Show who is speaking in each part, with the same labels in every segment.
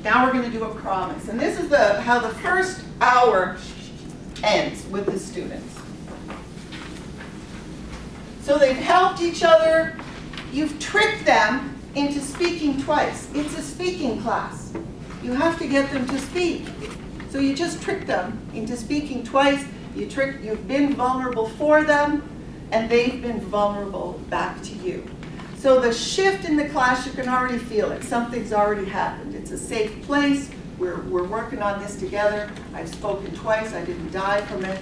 Speaker 1: Now we're going to do a promise. And this is how the first hour ends with the students. So they've helped each other. You've tricked them into speaking twice. It's a speaking class. You have to get them to speak. So you just tricked them into speaking twice. You've been vulnerable for them, and they've been vulnerable back to you. So the shift in the class, you can already feel it. Something's already happened. It's a safe place. We're working on this together. I've spoken twice. I didn't die from it.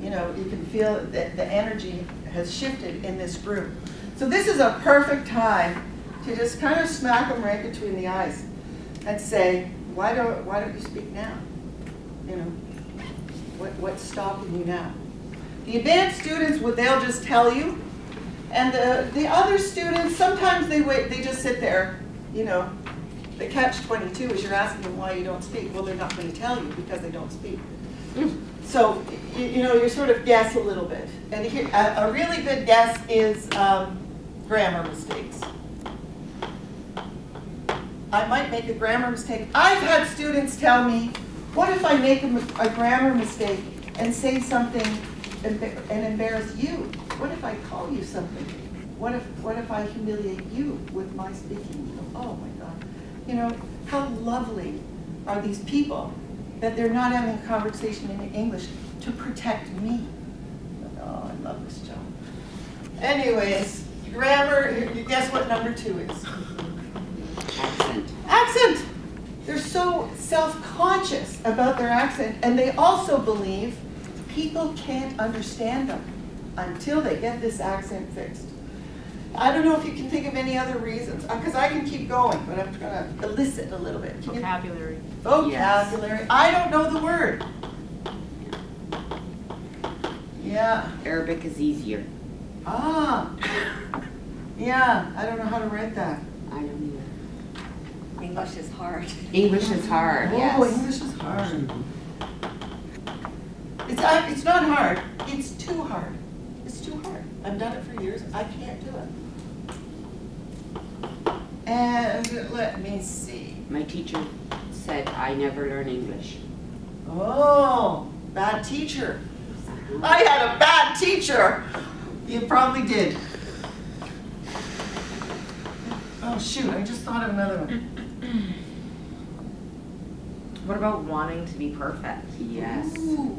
Speaker 1: You know, you can feel that the energy has shifted in this group. So this is a perfect time to just kind of smack them right between the eyes and say, why don't you speak now? You know, what's stopping you now? The advanced students, they'll just tell you. And the other students, sometimes they wait, they just sit there, you know. The catch-22 is you're asking them why you don't speak. Well, they're not going to tell you because they don't speak. So, you know, you sort of guess a little bit. And here, a really good guess is grammar mistakes. I might make a grammar mistake. I've had students tell me, what if I make a grammar mistake and say something and embarrass you? What if I call you something? What if I humiliate you with my speaking? Oh my God. You know, how lovely are these people that they're not having a conversation in English to protect me. Oh, I love this job. Anyways, grammar, you guess what number 2 is?
Speaker 2: Accent.
Speaker 1: Accent. They're so self-conscious about their accent, and they also believe people can't understand them until they get this accent fixed. I don't know if you can think of any other reasons, because I can keep going, but I'm going to elicit a little bit.
Speaker 3: Vocabulary.
Speaker 1: Vocabulary. Yes. I don't know the word. Yeah.
Speaker 2: Arabic is easier.
Speaker 1: Ah. Yeah, I don't know how to write that.
Speaker 2: I don't either.
Speaker 3: English is hard.
Speaker 2: English is hard, yes.
Speaker 1: Oh, English is hard. It's not hard. It's too hard. It's too hard. I've done it for years. I can't do it. And let me see.
Speaker 2: My teacher said I never learn English.
Speaker 1: Oh, bad teacher. I had a bad teacher. You probably did. Oh shoot, I just thought of another one.
Speaker 3: What about wanting to be perfect?
Speaker 2: Yes.
Speaker 1: Ooh.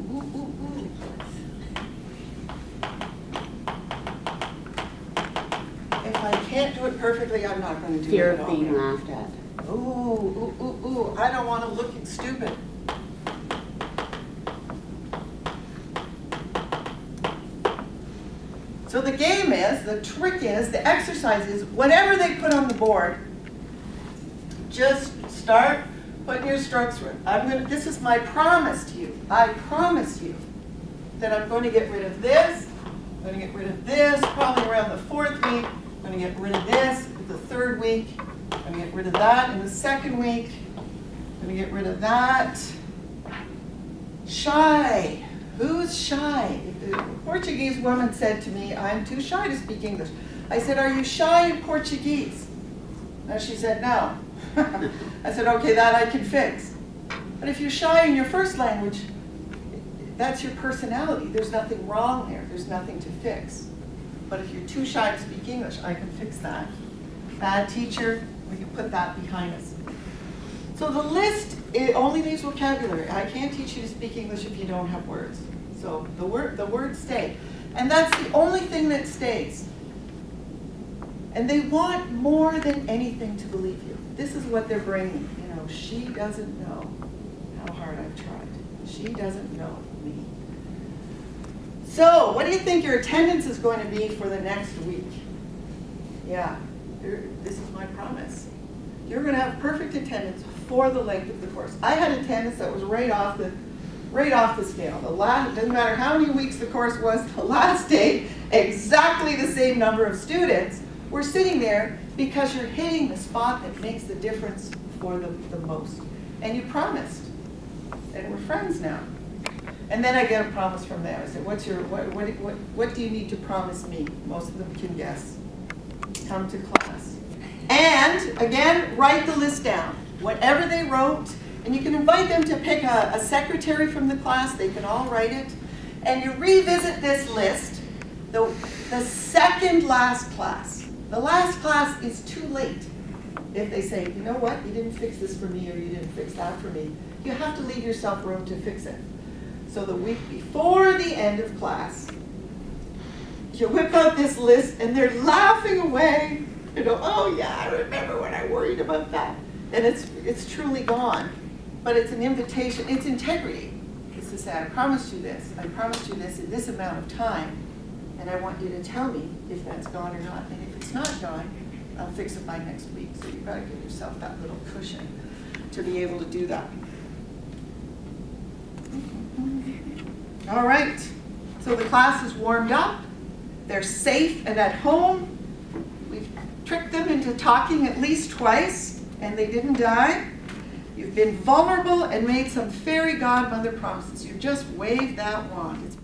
Speaker 1: If I can't do it perfectly, I'm not going to do
Speaker 2: Fear
Speaker 1: it at
Speaker 2: of
Speaker 1: all.
Speaker 2: being laughed at.
Speaker 1: Ooh. I don't want to look stupid. So the game is, the trick is, the exercise is, whatever they put on the board, just start putting your strokes through it. This is my promise to you. I promise you that I'm going to get rid of this. I'm going to get rid of this probably around the 4th week. I'm going to get rid of this the 3rd week. I'm going to get rid of that in the 2nd week. I'm going to get rid of that. Shy. Who's shy? A Portuguese woman said to me, I'm too shy to speak English. I said, are you shy in Portuguese? And she said, no. I said, okay, that I can fix. But if you're shy in your first language, that's your personality. There's nothing wrong there. There's nothing to fix. But if you're too shy to speak English, I can fix that. Bad teacher, we can put that behind us. So the list, it only leaves vocabulary. I can't teach you to speak English if you don't have words. So the words stay. And that's the only thing that stays. And they want more than anything to believe you. This is what they're bringing. You know, she doesn't know how hard I've tried. She doesn't know me. So what do you think your attendance is going to be for the next week? Yeah, this is my promise. You're going to have perfect attendance for the length of the course. I had attendance that was right off the scale. It doesn't matter how many weeks the course was, the last day, exactly the same number of students were sitting there because you're hitting the spot that makes the difference for the most. And you promised. And we're friends now. And then I get a promise from them. I said, what do you need to promise me? Most of them can guess. Come to class. And, again, write the list down. whatever they wrote, and you can invite them to pick a secretary from the class, they can all write it, and you revisit this list the second last class. The last class is too late. If they say, you know what, you didn't fix this for me or you didn't fix that for me, you have to leave yourself room to fix it. So the week before the end of class, you whip out this list and they're laughing away. You know, oh yeah, I remember when I worried about that. And it's truly gone. But it's an invitation, it's integrity. It's to say, I promised you this in this amount of time, and I want you to tell me if that's gone or not. And if it's not gone, I'll fix it by next week. So you've got to give yourself that little cushion to be able to do that. All right, so the class is warmed up. They're safe and at home. We've tricked them into talking at least twice, and they didn't die. You've been vulnerable and made some fairy godmother promises. You've just waved that wand. It's